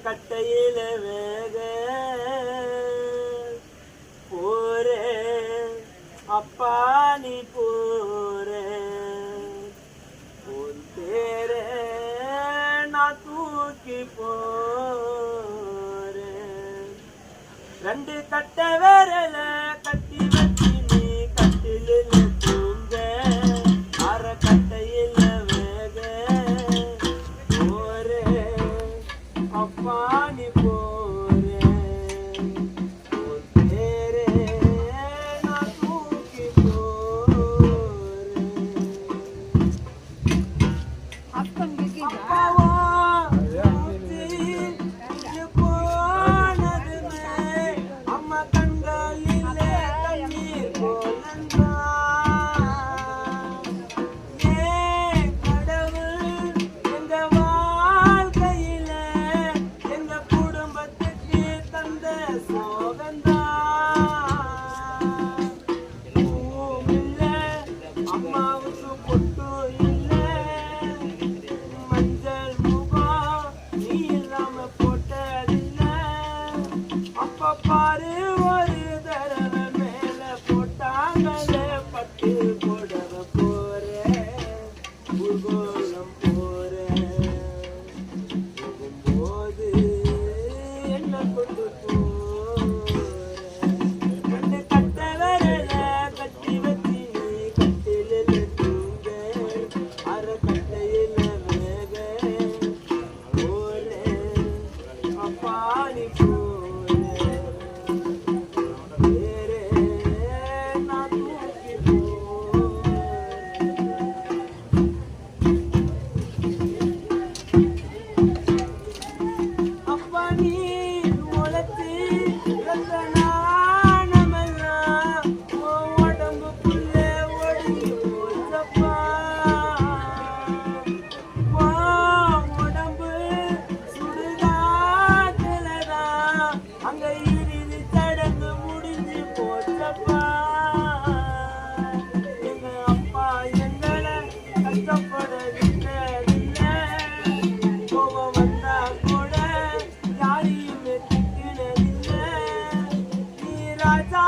கட்டையில வேக போரே அப்பா நீ போரே உன் பேரே நான் தூக்கி போறேன் ரெண்டு கட்ட விரல கட்டி வச்சு நீ கட்டிலில் தூங்க அற கட்டையில் வேக போரே அப்பா நீ போரே உன் பேரே நான் தூக்கி போறேன் அப்பாவா பாரு ஒரு தடவை மேல போட்டாங்களே பட்டு போடவ போறேன் பூகோளம் போறேன் போகும்போது என்ன கொண்டு போறேன் ரெண்டு கட்ட விரல கட்டி வச்சு நீ கட்டிலில் தூங்க அரை கட்டையில வேக போறேன் அப்பா நீ ராஜா